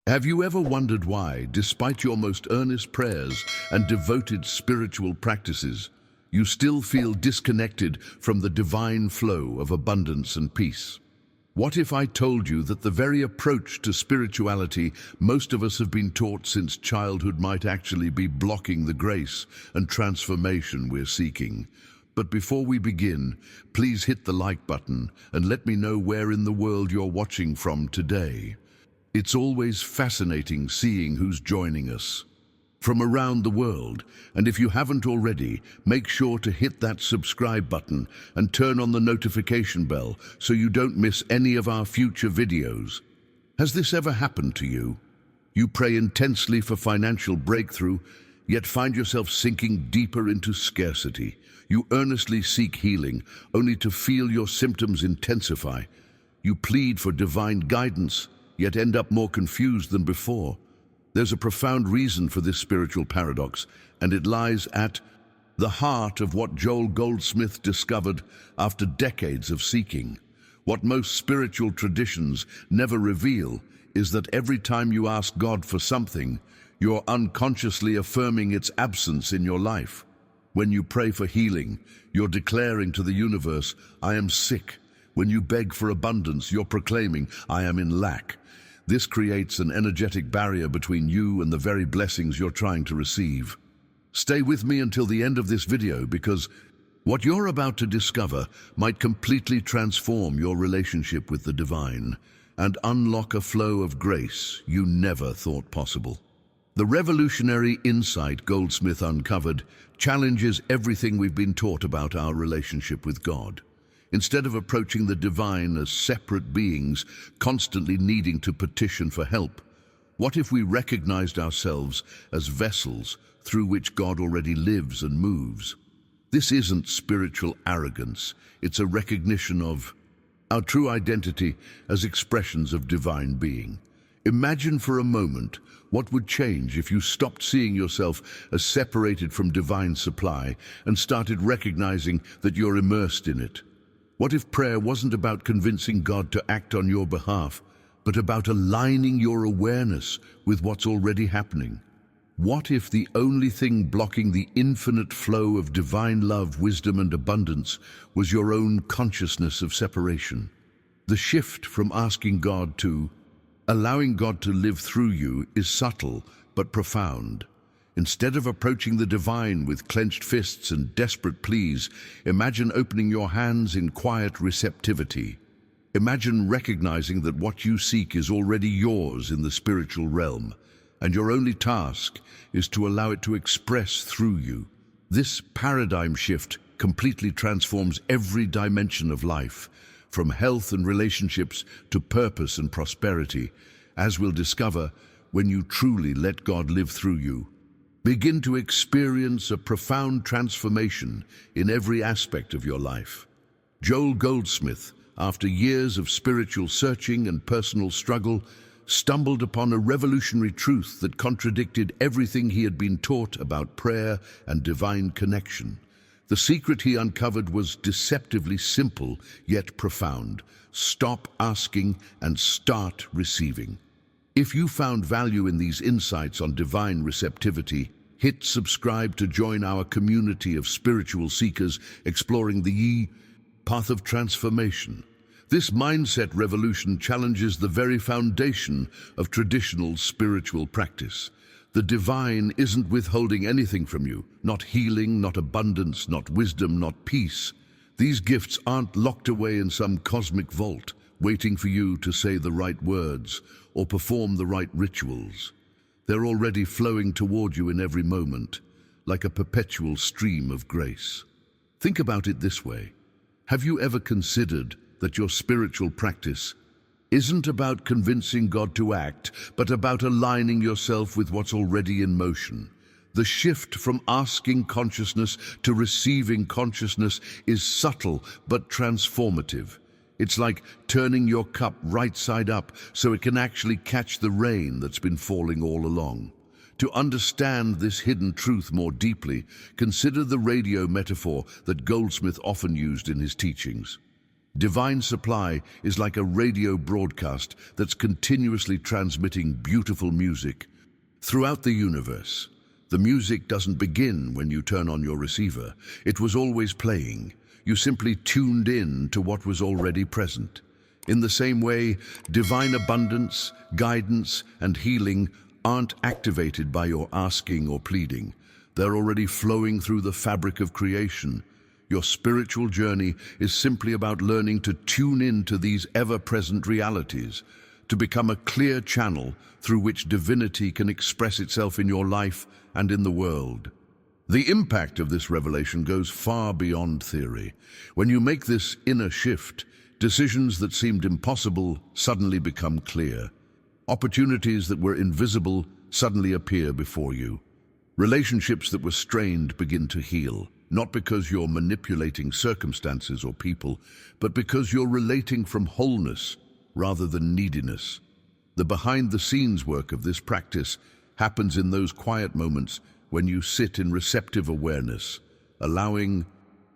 Have you ever wondered why, despite your most earnest prayers and devoted spiritual practices, you still feel disconnected from the divine flow of abundance and peace? What if I told you that the very approach to spirituality most of us have been taught since childhood might actually be blocking the grace and transformation we're seeking? But before we begin, please hit the like button and let me know where in the world you're watching from today. It's always fascinating seeing who's joining us from around the world, and if you haven't already, make sure to hit that subscribe button and turn on the notification bell so you don't miss any of our future videos. Has this ever happened to you? You pray intensely for financial breakthrough, yet find yourself sinking deeper into scarcity. You earnestly seek healing, only to feel your symptoms intensify. You plead for divine guidance, yet end up more confused than before. There's a profound reason for this spiritual paradox, and it lies at the heart of what Joel Goldsmith discovered after decades of seeking. What most spiritual traditions never reveal is that every time you ask God for something, you're unconsciously affirming its absence in your life. When you pray for healing, you're declaring to the universe, "I am sick." When you beg for abundance, you're proclaiming, "I am in lack." This creates an energetic barrier between you and the very blessings you're trying to receive. Stay with me until the end of this video, because what you're about to discover might completely transform your relationship with the divine and unlock a flow of grace you never thought possible. The revolutionary insight Goldsmith uncovered challenges everything we've been taught about our relationship with God. Instead of approaching the divine as separate beings, constantly needing to petition for help, what if we recognized ourselves as vessels through which God already lives and moves? This isn't spiritual arrogance, it's a recognition of our true identity as expressions of divine being. Imagine for a moment what would change if you stopped seeing yourself as separated from divine supply and started recognizing that you're immersed in it. What if prayer wasn't about convincing God to act on your behalf, but about aligning your awareness with what's already happening? What if the only thing blocking the infinite flow of divine love, wisdom, and abundance was your own consciousness of separation? The shift from asking God to allowing God to live through you is subtle but profound. Instead of approaching the divine with clenched fists and desperate pleas, imagine opening your hands in quiet receptivity. Imagine recognizing that what you seek is already yours in the spiritual realm, and your only task is to allow it to express through you. This paradigm shift completely transforms every dimension of life, from health and relationships to purpose and prosperity, as we'll discover when you truly let God live through you. Begin to experience a profound transformation in every aspect of your life. Joel Goldsmith, after years of spiritual searching and personal struggle, stumbled upon a revolutionary truth that contradicted everything he had been taught about prayer and divine connection. The secret he uncovered was deceptively simple yet profound. Stop asking and start receiving. If you found value in these insights on divine receptivity, hit subscribe to join our community of spiritual seekers exploring the path of transformation. This mindset revolution challenges the very foundation of traditional spiritual practice. The divine isn't withholding anything from you, not healing, not abundance, not wisdom, not peace. These gifts aren't locked away in some cosmic vault, waiting for you to say the right words or perform the right rituals. They're already flowing toward you in every moment, like a perpetual stream of grace. Think about it this way. Have you ever considered that your spiritual practice isn't about convincing God to act, but about aligning yourself with what's already in motion? The shift from asking consciousness to receiving consciousness is subtle but transformative. It's like turning your cup right side up so it can actually catch the rain that's been falling all along. To understand this hidden truth more deeply, consider the radio metaphor that Goldsmith often used in his teachings. Divine supply is like a radio broadcast that's continuously transmitting beautiful music throughout the universe. The music doesn't begin when you turn on your receiver. It was always playing. You simply tuned in to what was already present. In the same way, divine abundance, guidance, and healing aren't activated by your asking or pleading. They're already flowing through the fabric of creation. Your spiritual journey is simply about learning to tune in to these ever-present realities, to become a clear channel through which divinity can express itself in your life and in the world. The impact of this revelation goes far beyond theory. When you make this inner shift, decisions that seemed impossible suddenly become clear. Opportunities that were invisible suddenly appear before you. Relationships that were strained begin to heal. Not because you're manipulating circumstances or people, but because you're relating from wholeness rather than neediness. The behind-the-scenes work of this practice happens in those quiet moments when you sit in receptive awareness, allowing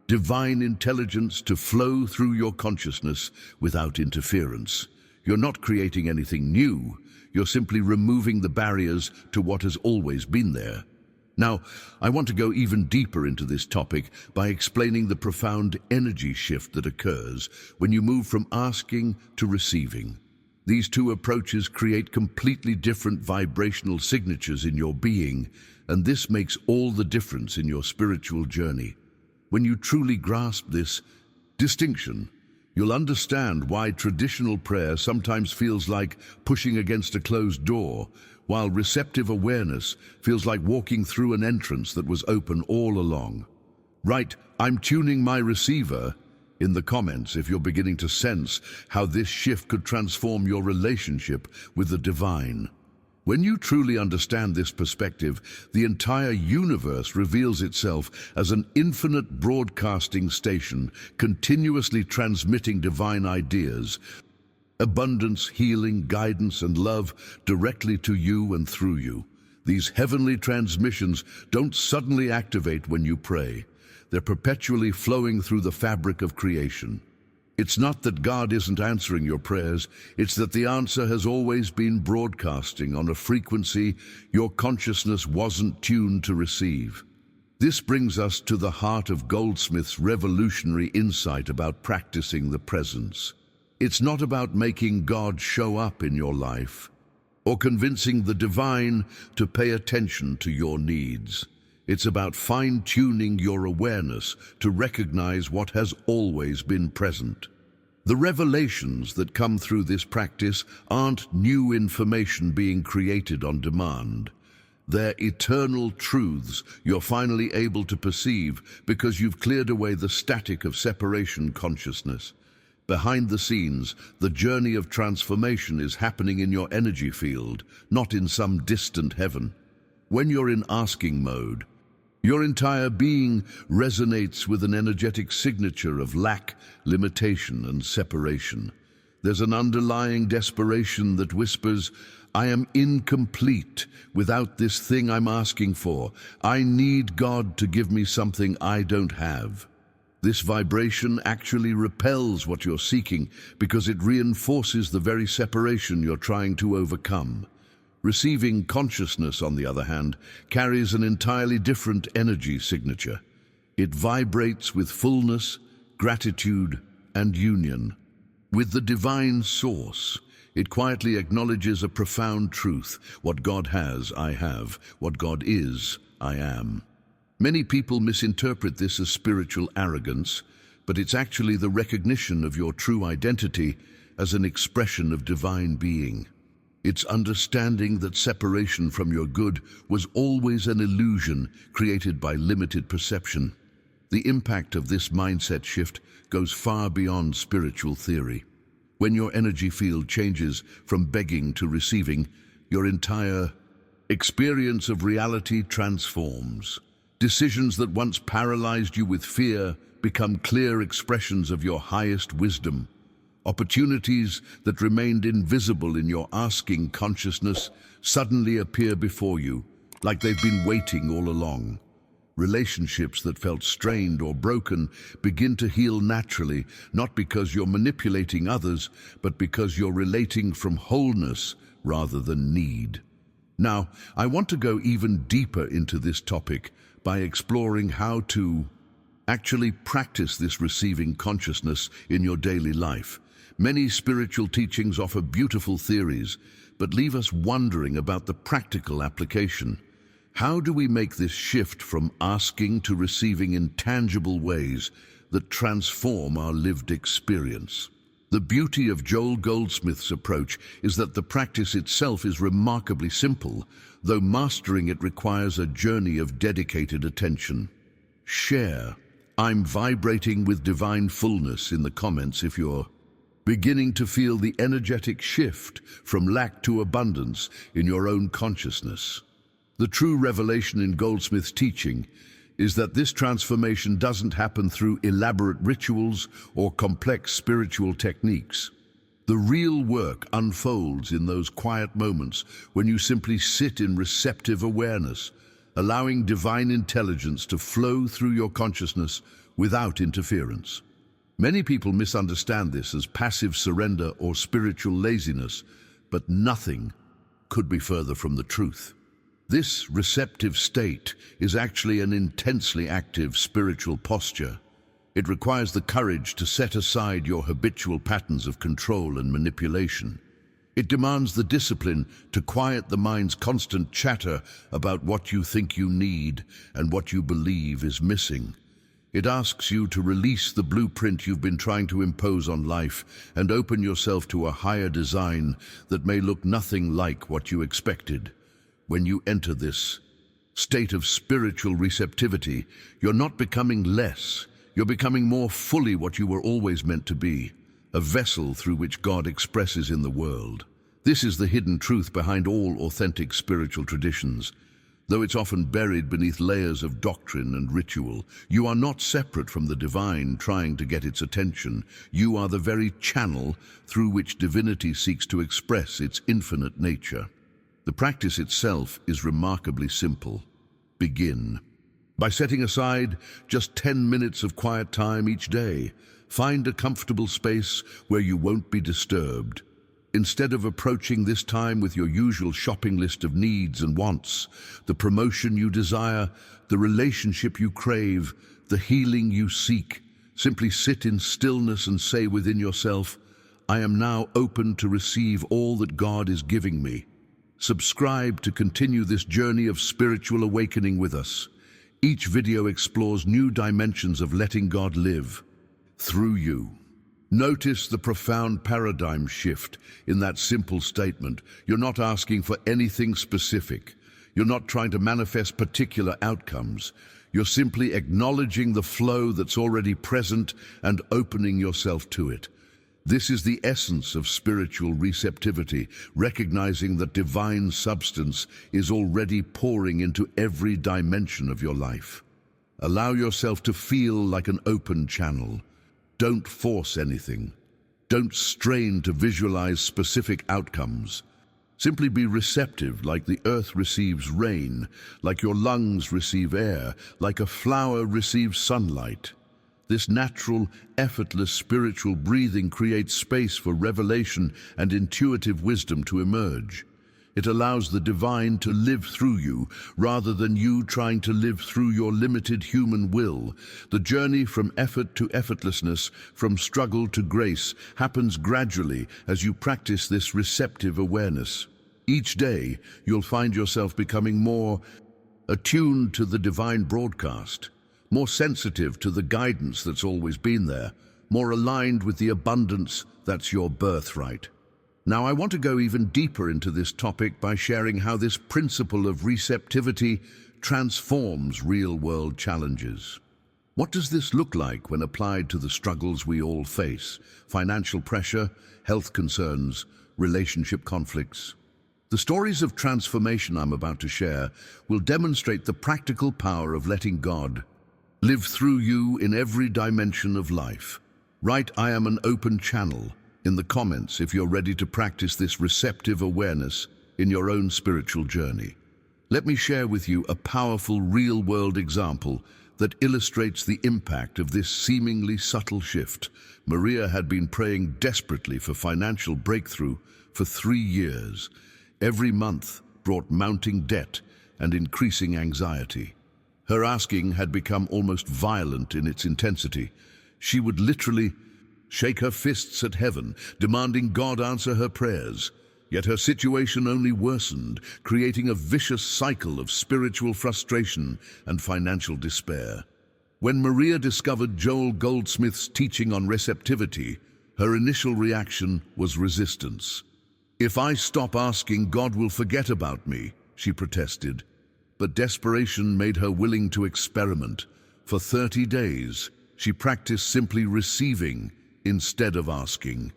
divine intelligence to flow through your consciousness without interference. You're not creating anything new, you're simply removing the barriers to what has always been there. Now, I want to go even deeper into this topic by explaining the profound energy shift that occurs when you move from asking to receiving. These two approaches create completely different vibrational signatures in your being, and this makes all the difference in your spiritual journey. When you truly grasp this distinction, you'll understand why traditional prayer sometimes feels like pushing against a closed door, while receptive awareness feels like walking through an entrance that was open all along. Write, "I'm tuning my receiver," in the comments if you're beginning to sense how this shift could transform your relationship with the divine. When you truly understand this perspective, the entire universe reveals itself as an infinite broadcasting station, continuously transmitting divine ideas, abundance, healing, guidance, and love directly to you and through you. These heavenly transmissions don't suddenly activate when you pray. They're perpetually flowing through the fabric of creation. It's not that God isn't answering your prayers, it's that the answer has always been broadcasting on a frequency your consciousness wasn't tuned to receive. This brings us to the heart of Goldsmith's revolutionary insight about practicing the presence. It's not about making God show up in your life or convincing the divine to pay attention to your needs. It's about fine-tuning your awareness to recognize what has always been present. The revelations that come through this practice aren't new information being created on demand. They're eternal truths you're finally able to perceive because you've cleared away the static of separation consciousness. Behind the scenes, the journey of transformation is happening in your energy field, not in some distant heaven. When you're in asking mode, your entire being resonates with an energetic signature of lack, limitation, and separation. There's an underlying desperation that whispers, "I am incomplete without this thing I'm asking for. I need God to give me something I don't have." This vibration actually repels what you're seeking because it reinforces the very separation you're trying to overcome. Receiving consciousness, on the other hand, carries an entirely different energy signature. It vibrates with fullness, gratitude, and union. With the divine source, it quietly acknowledges a profound truth. What God has, I have. What God is, I am. Many people misinterpret this as spiritual arrogance, but it's actually the recognition of your true identity as an expression of divine being. It's understanding that separation from your good was always an illusion created by limited perception. The impact of this mindset shift goes far beyond spiritual theory. When your energy field changes from begging to receiving, your entire experience of reality transforms. Decisions that once paralyzed you with fear become clear expressions of your highest wisdom. Opportunities that remained invisible in your asking consciousness suddenly appear before you, like they've been waiting all along. Relationships that felt strained or broken begin to heal naturally, not because you're manipulating others, but because you're relating from wholeness rather than need. Now, I want to go even deeper into this topic by exploring how to actually practice this receiving consciousness in your daily life. Many spiritual teachings offer beautiful theories, but leave us wondering about the practical application. How do we make this shift from asking to receiving in tangible ways that transform our lived experience? The beauty of Joel Goldsmith's approach is that the practice itself is remarkably simple, though mastering it requires a journey of dedicated attention. Share "I'm vibrating with divine fullness" in the comments if you're beginning to feel the energetic shift from lack to abundance in your own consciousness. The true revelation in Goldsmith's teaching is that this transformation doesn't happen through elaborate rituals or complex spiritual techniques. The real work unfolds in those quiet moments when you simply sit in receptive awareness, allowing divine intelligence to flow through your consciousness without interference. Many people misunderstand this as passive surrender or spiritual laziness, but nothing could be further from the truth. This receptive state is actually an intensely active spiritual posture. It requires the courage to set aside your habitual patterns of control and manipulation. It demands the discipline to quiet the mind's constant chatter about what you think you need and what you believe is missing. It asks you to release the blueprint you've been trying to impose on life and open yourself to a higher design that may look nothing like what you expected. When you enter this state of spiritual receptivity, you're not becoming less, you're becoming more fully what you were always meant to be, a vessel through which God expresses in the world. This is the hidden truth behind all authentic spiritual traditions. Though it's often buried beneath layers of doctrine and ritual, you are not separate from the divine trying to get its attention. You are the very channel through which divinity seeks to express its infinite nature. The practice itself is remarkably simple. Begin by setting aside just 10 minutes of quiet time each day. Find a comfortable space where you won't be disturbed. Instead of approaching this time with your usual shopping list of needs and wants, the promotion you desire, the relationship you crave, the healing you seek, simply sit in stillness and say within yourself, "I am now open to receive all that God is giving me." Subscribe to continue this journey of spiritual awakening with us. Each video explores new dimensions of letting God live through you. Notice the profound paradigm shift in that simple statement. You're not asking for anything specific. You're not trying to manifest particular outcomes. You're simply acknowledging the flow that's already present and opening yourself to it. This is the essence of spiritual receptivity, recognizing that divine substance is already pouring into every dimension of your life. Allow yourself to feel like an open channel. Don't force anything. Don't strain to visualize specific outcomes. Simply be receptive, like the earth receives rain, like your lungs receive air, like a flower receives sunlight. This natural, effortless spiritual breathing creates space for revelation and intuitive wisdom to emerge. It allows the divine to live through you, rather than you trying to live through your limited human will. The journey from effort to effortlessness, from struggle to grace, happens gradually as you practice this receptive awareness. Each day, you'll find yourself becoming more attuned to the divine broadcast, more sensitive to the guidance that's always been there, more aligned with the abundance that's your birthright. Now, I want to go even deeper into this topic by sharing how this principle of receptivity transforms real-world challenges. What does this look like when applied to the struggles we all face? Financial pressure, health concerns, relationship conflicts. The stories of transformation I'm about to share will demonstrate the practical power of letting God live through you in every dimension of life. Write "I am an open channel" in the comments if you're ready to practice this receptive awareness in your own spiritual journey. Let me share with you a powerful real-world example that illustrates the impact of this seemingly subtle shift. Maria had been praying desperately for financial breakthrough for 3 years. Every month brought mounting debt and increasing anxiety. Her asking had become almost violent in its intensity. She would literally shake her fists at heaven, demanding God answer her prayers. Yet her situation only worsened, creating a vicious cycle of spiritual frustration and financial despair. When Maria discovered Joel Goldsmith's teaching on receptivity, her initial reaction was resistance. "If I stop asking, God will forget about me," she protested. But desperation made her willing to experiment. For 30 days, she practiced simply receiving instead of asking.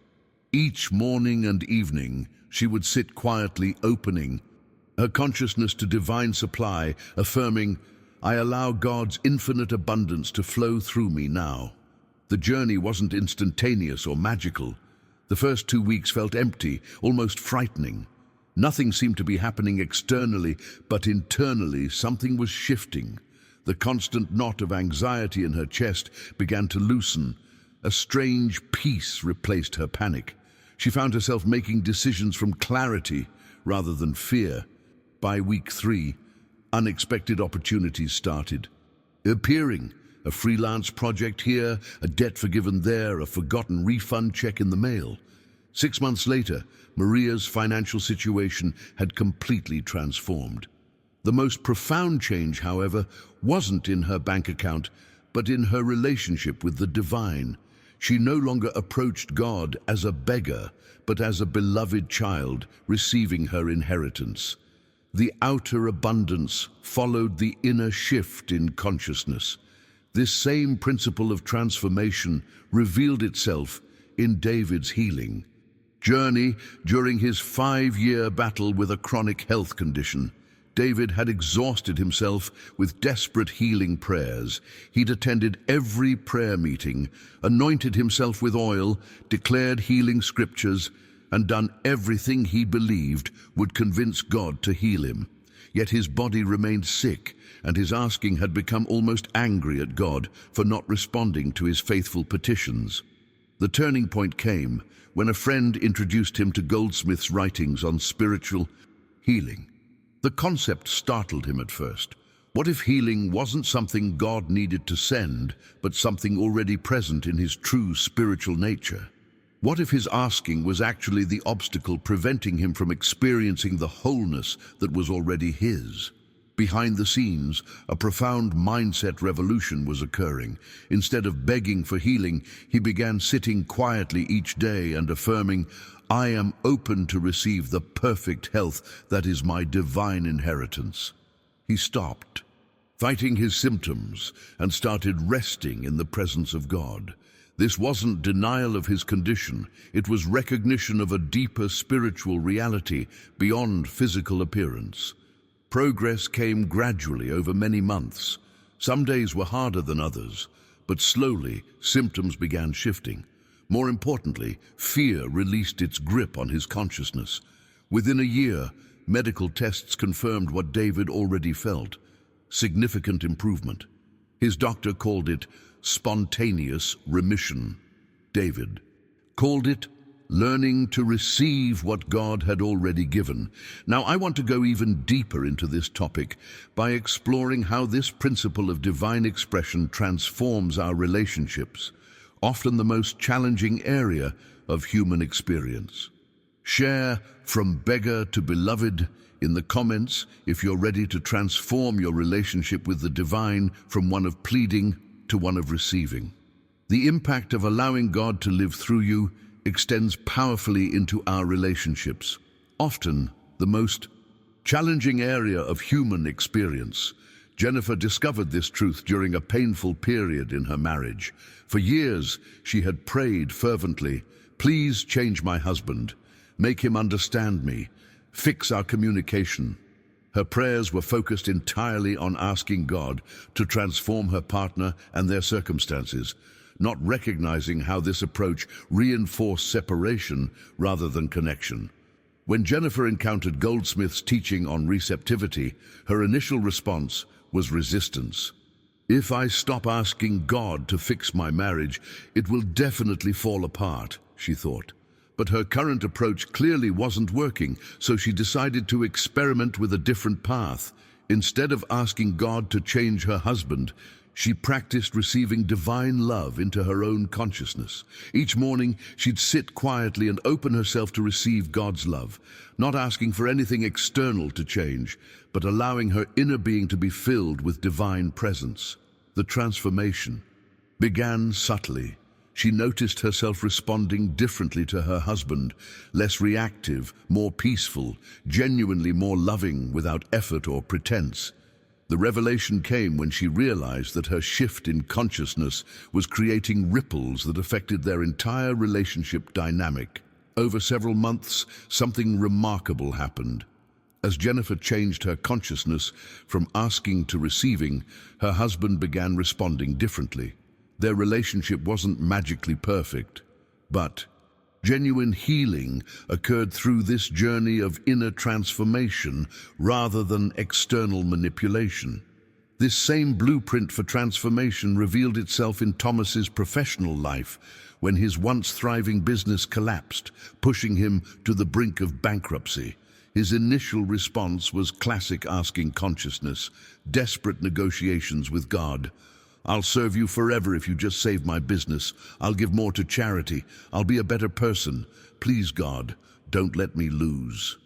Each morning and evening, she would sit quietly opening her consciousness to divine supply, affirming, "I allow God's infinite abundance to flow through me now." The journey wasn't instantaneous or magical. The first 2 weeks felt empty, almost frightening. Nothing seemed to be happening externally, but internally something was shifting. The constant knot of anxiety in her chest began to loosen. A strange peace replaced her panic. She found herself making decisions from clarity rather than fear. By week 3, unexpected opportunities started appearing. A freelance project here, a debt forgiven there, a forgotten refund check in the mail. 6 months later, Maria's financial situation had completely transformed. The most profound change, however, wasn't in her bank account, but in her relationship with the divine. She no longer approached God as a beggar, but as a beloved child receiving her inheritance. The outer abundance followed the inner shift in consciousness. This same principle of transformation revealed itself in David's healing journey during his 5-year battle with a chronic health condition. David had exhausted himself with desperate healing prayers. He'd attended every prayer meeting, anointed himself with oil, declared healing scriptures, and done everything he believed would convince God to heal him. Yet his body remained sick, and his asking had become almost angry at God for not responding to his faithful petitions. The turning point came when a friend introduced him to Goldsmith's writings on spiritual healing. The concept startled him at first. What if healing wasn't something God needed to send, but something already present in his true spiritual nature? What if his asking was actually the obstacle preventing him from experiencing the wholeness that was already his? Behind the scenes, a profound mindset revolution was occurring. Instead of begging for healing, he began sitting quietly each day and affirming, "I am open to receive the perfect health that is my divine inheritance." He stopped fighting his symptoms and started resting in the presence of God. This wasn't denial of his condition, it was recognition of a deeper spiritual reality beyond physical appearance. Progress came gradually over many months. Some days were harder than others, but slowly symptoms began shifting. More importantly, fear released its grip on his consciousness. Within a year, medical tests confirmed what David already felt: significant improvement. His doctor called it spontaneous remission. David called it learning to receive what God had already given. Now, I want to go even deeper into this topic by exploring how this principle of divine expression transforms our relationships, often the most challenging area of human experience. Share from beggar to beloved in the comments if you're ready to transform your relationship with the divine from one of pleading to one of receiving. The impact of allowing God to live through you extends powerfully into our relationships, often the most challenging area of human experience. Jennifer discovered this truth during a painful period in her marriage. For years, she had prayed fervently, "Please change my husband, make him understand me, fix our communication." Her prayers were focused entirely on asking God to transform her partner and their circumstances, not recognizing how this approach reinforced separation rather than connection. When Jennifer encountered Goldsmith's teaching on receptivity, her initial response was resistance. "If I stop asking God to fix my marriage, it will definitely fall apart," she thought. But her current approach clearly wasn't working, so she decided to experiment with a different path. Instead of asking God to change her husband, she practiced receiving divine love into her own consciousness. Each morning, she'd sit quietly and open herself to receive God's love, not asking for anything external to change, but allowing her inner being to be filled with divine presence. The transformation began subtly. She noticed herself responding differently to her husband, less reactive, more peaceful, genuinely more loving without effort or pretense. The revelation came when she realized that her shift in consciousness was creating ripples that affected their entire relationship dynamic. Over several months, something remarkable happened. As Jennifer changed her consciousness from asking to receiving, her husband began responding differently. Their relationship wasn't magically perfect, but genuine healing occurred through this journey of inner transformation rather than external manipulation. This same blueprint for transformation revealed itself in Thomas's professional life when his once thriving business collapsed, pushing him to the brink of bankruptcy. His initial response was classic asking consciousness, desperate negotiations with God. "I'll serve you forever if you just save my business. I'll give more to charity. I'll be a better person. Please, God, don't let me lose."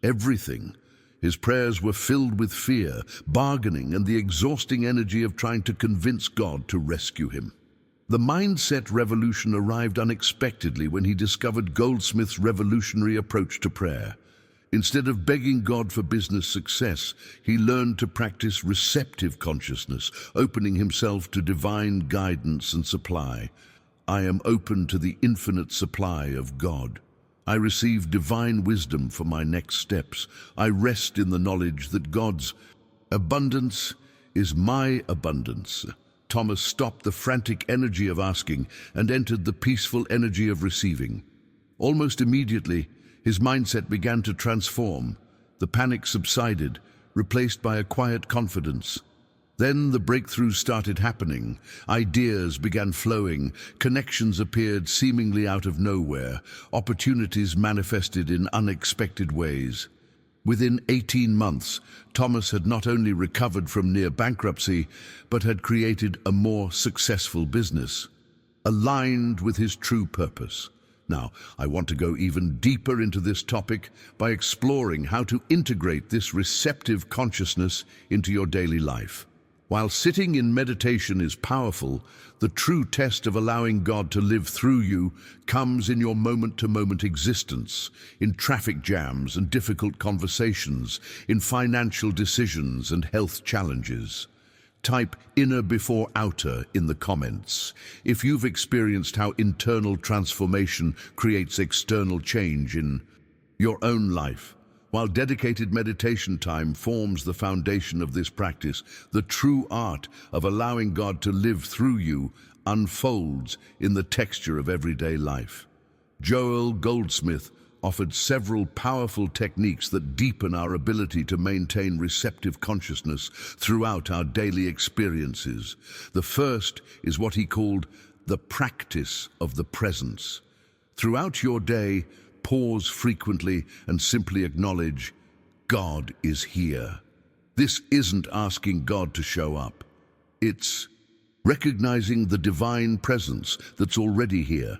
Everything. His prayers were filled with fear, bargaining, and the exhausting energy of trying to convince God to rescue him. The mindset revolution arrived unexpectedly when he discovered Goldsmith's revolutionary approach to prayer. Instead of begging God for business success, he learned to practice receptive consciousness, opening himself to divine guidance and supply. "I am open to the infinite supply of God. I receive divine wisdom for my next steps. I rest in the knowledge that God's abundance is my abundance." Thomas stopped the frantic energy of asking and entered the peaceful energy of receiving. Almost immediately, his mindset began to transform. The panic subsided, replaced by a quiet confidence. Then the breakthroughs started happening. Ideas began flowing. Connections appeared seemingly out of nowhere. Opportunities manifested in unexpected ways. Within 18 months, Thomas had not only recovered from near bankruptcy, but had created a more successful business, aligned with his true purpose. Now, I want to go even deeper into this topic by exploring how to integrate this receptive consciousness into your daily life. While sitting in meditation is powerful, the true test of allowing God to live through you comes in your moment-to-moment existence, in traffic jams and difficult conversations, in financial decisions and health challenges. Type "inner before outer" in the comments if you've experienced how internal transformation creates external change in your own life. While dedicated meditation time forms the foundation of this practice, the true art of allowing God to live through you unfolds in the texture of everyday life. Joel Goldsmith offered several powerful techniques that deepen our ability to maintain receptive consciousness throughout our daily experiences. The first is what he called the practice of the presence. Throughout your day, pause frequently and simply acknowledge, God is here. This isn't asking God to show up. It's recognizing the divine presence that's already here.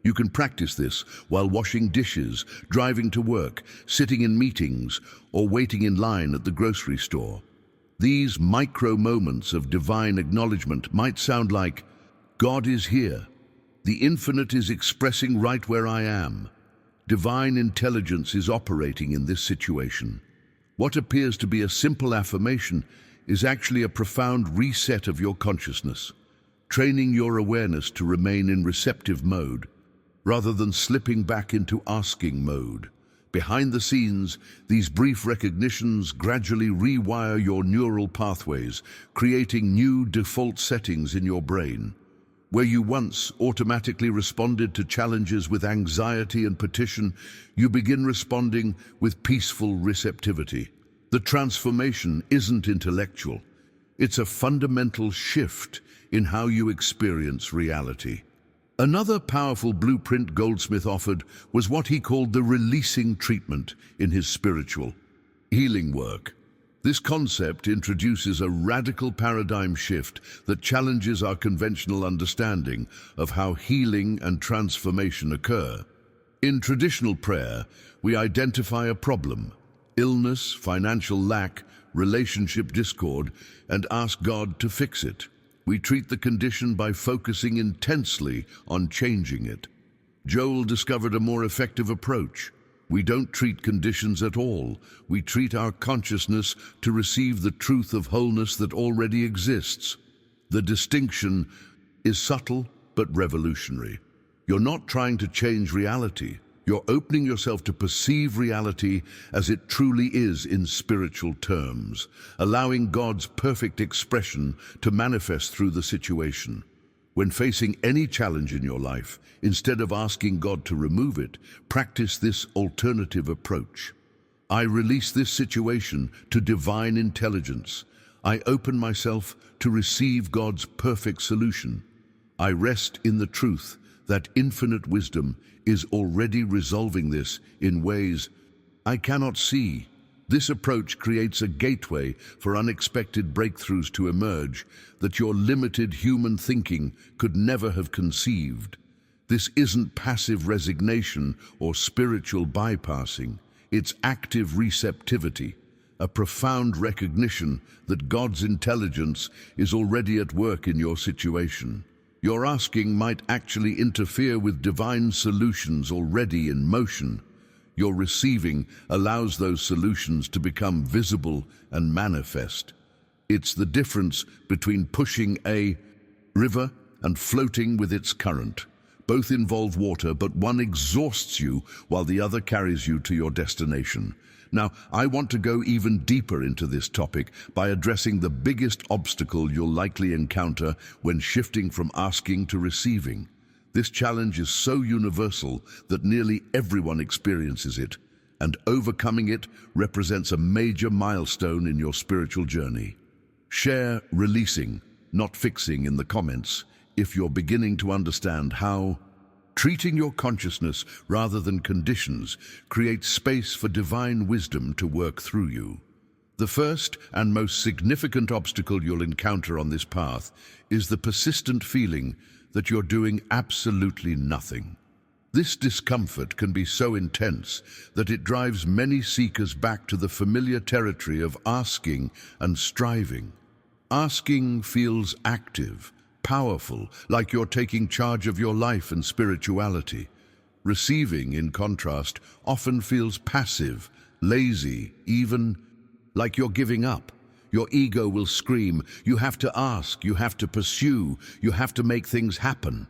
You can practice this while washing dishes, driving to work, sitting in meetings, or waiting in line at the grocery store. These micro moments of divine acknowledgement might sound like, God is here. The infinite is expressing right where I am. Divine intelligence is operating in this situation. What appears to be a simple affirmation is actually a profound reset of your consciousness, training your awareness to remain in receptive mode, rather than slipping back into asking mode. Behind the scenes, these brief recognitions gradually rewire your neural pathways, creating new default settings in your brain. Where you once automatically responded to challenges with anxiety and petition, you begin responding with peaceful receptivity. The transformation isn't intellectual. It's a fundamental shift in how you experience reality. Another powerful blueprint Goldsmith offered was what he called the releasing treatment in his spiritual healing work. This concept introduces a radical paradigm shift that challenges our conventional understanding of how healing and transformation occur. In traditional prayer, we identify a problem, illness, financial lack, relationship discord, and ask God to fix it. We treat the condition by focusing intensely on changing it. Joel discovered a more effective approach. We don't treat conditions at all. We treat our consciousness to receive the truth of wholeness that already exists. The distinction is subtle but revolutionary. You're not trying to change reality. You're opening yourself to perceive reality as it truly is in spiritual terms, allowing God's perfect expression to manifest through the situation. When facing any challenge in your life, instead of asking God to remove it, practice this alternative approach. I release this situation to divine intelligence. I open myself to receive God's perfect solution. I rest in the truth that infinite wisdom is already resolving this in ways I cannot see. This approach creates a gateway for unexpected breakthroughs to emerge that your limited human thinking could never have conceived. This isn't passive resignation or spiritual bypassing. It's active receptivity, a profound recognition that God's intelligence is already at work in your situation. Your asking might actually interfere with divine solutions already in motion. Your receiving allows those solutions to become visible and manifest. It's the difference between pushing a river and floating with its current. Both involve water, but one exhausts you while the other carries you to your destination. Now, I want to go even deeper into this topic by addressing the biggest obstacle you'll likely encounter when shifting from asking to receiving. This challenge is so universal that nearly everyone experiences it, and overcoming it represents a major milestone in your spiritual journey. Share releasing, not fixing in the comments if you're beginning to understand how treating your consciousness rather than conditions creates space for divine wisdom to work through you. The first and most significant obstacle you'll encounter on this path is the persistent feeling that you're doing absolutely nothing. This discomfort can be so intense that it drives many seekers back to the familiar territory of asking and striving. Asking feels active, powerful, like you're taking charge of your life and spirituality. Receiving, in contrast, often feels passive, lazy, even like you're giving up. Your ego will scream, you have to ask, you have to pursue, you have to make things happen.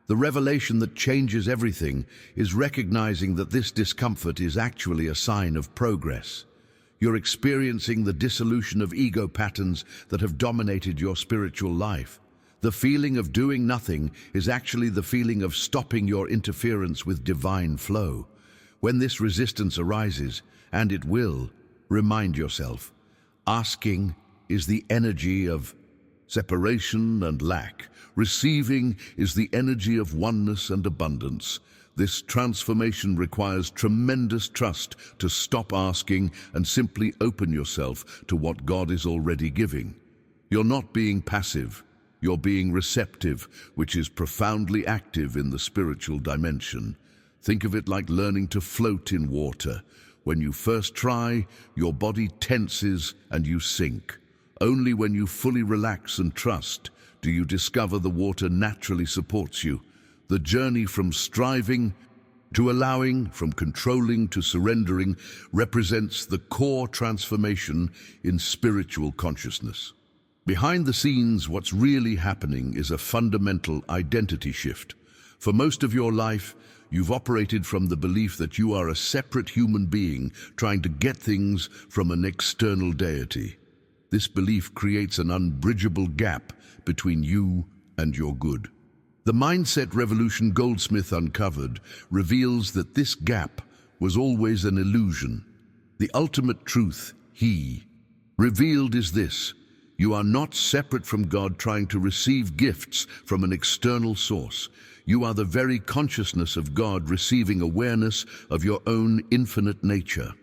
The revelation that changes everything is recognizing that this discomfort is actually a sign of progress. You're experiencing the dissolution of ego patterns that have dominated your spiritual life. The feeling of doing nothing is actually the feeling of stopping your interference with divine flow. When this resistance arises, and it will, remind yourself, asking is the energy of separation and lack. Receiving is the energy of oneness and abundance. This transformation requires tremendous trust to stop asking and simply open yourself to what God is already giving. You're not being passive. You're being receptive, which is profoundly active in the spiritual dimension. Think of it like learning to float in water. When you first try, your body tenses and you sink. Only when you fully relax and trust do you discover the water naturally supports you. The journey from striving to allowing, from controlling to surrendering, represents the core transformation in spiritual consciousness. Behind the scenes, what's really happening is a fundamental identity shift. For most of your life, you've operated from the belief that you are a separate human being trying to get things from an external deity. This belief creates an unbridgeable gap between you and your good. The mindset revolution Goldsmith uncovered reveals that this gap was always an illusion. The ultimate truth he revealed is this: you are not separate from God trying to receive gifts from an external source. You are the very consciousness of God receiving awareness of your own infinite nature.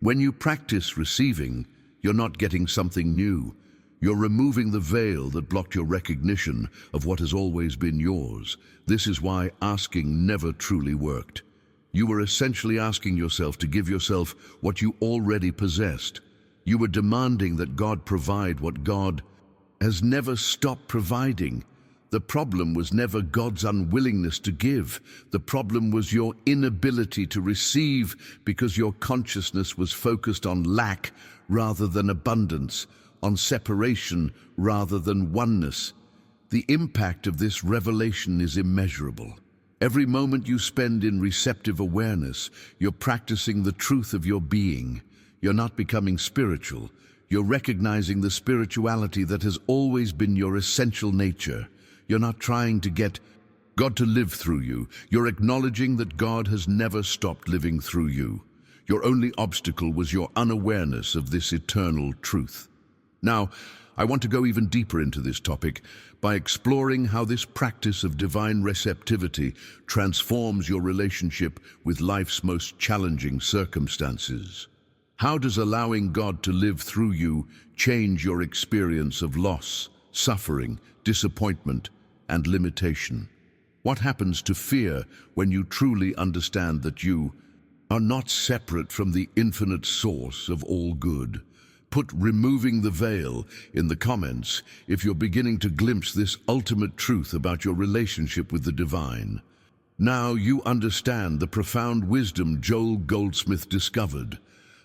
When you practice receiving, you're not getting something new. You're removing the veil that blocked your recognition of what has always been yours. This is why asking never truly worked. You were essentially asking yourself to give yourself what you already possessed. You were demanding that God provide what God has never stopped providing. The problem was never God's unwillingness to give. The problem was your inability to receive because your consciousness was focused on lack rather than abundance, on separation rather than oneness. The impact of this revelation is immeasurable. Every moment you spend in receptive awareness, you're practicing the truth of your being. You're not becoming spiritual. You're recognizing the spirituality that has always been your essential nature. You're not trying to get God to live through you. You're acknowledging that God has never stopped living through you. Your only obstacle was your unawareness of this eternal truth. Now, I want to go even deeper into this topic by exploring how this practice of divine receptivity transforms your relationship with life's most challenging circumstances. How does allowing God to live through you change your experience of loss, suffering, disappointment, and limitation? What happens to fear when you truly understand that you are not separate from the infinite source of all good? Put "removing the veil" in the comments if you're beginning to glimpse this ultimate truth about your relationship with the divine. Now you understand the profound wisdom Joel Goldsmith discovered,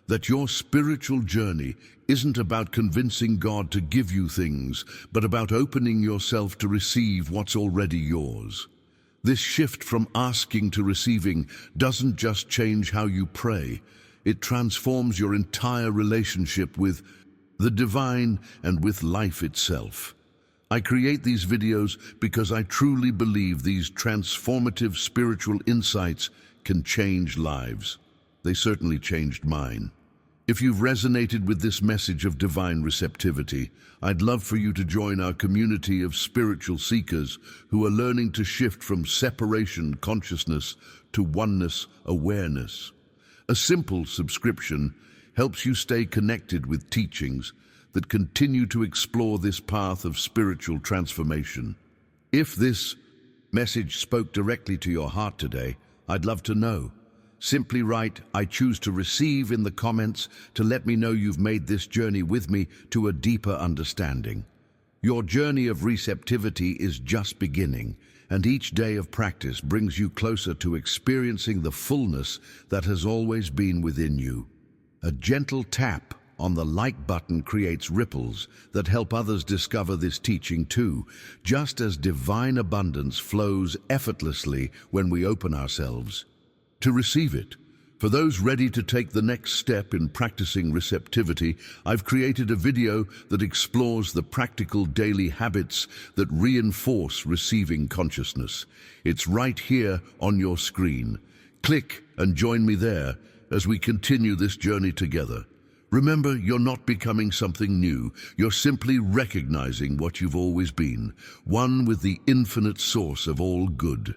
that your spiritual journey isn't about convincing God to give you things, but about opening yourself to receive what's already yours. This shift from asking to receiving doesn't just change how you pray, it transforms your entire relationship with the divine and with life itself. I create these videos because I truly believe these transformative spiritual insights can change lives. They certainly changed mine. If you've resonated with this message of divine receptivity, I'd love for you to join our community of spiritual seekers who are learning to shift from separation consciousness to oneness awareness. A simple subscription helps you stay connected with teachings that continue to explore this path of spiritual transformation. If this message spoke directly to your heart today, I'd love to know. Simply write "I choose to receive" in the comments to let me know you've made this journey with me to a deeper understanding. Your journey of receptivity is just beginning, and each day of practice brings you closer to experiencing the fullness that has always been within you. A gentle tap on the like button creates ripples that help others discover this teaching too, just as divine abundance flows effortlessly when we open ourselves to receive it. For those ready to take the next step in practicing receptivity, I've created a video that explores the practical daily habits that reinforce receiving consciousness. It's right here on your screen. Click and join me there as we continue this journey together. Remember, you're not becoming something new. You're simply recognizing what you've always been, one with the infinite source of all good.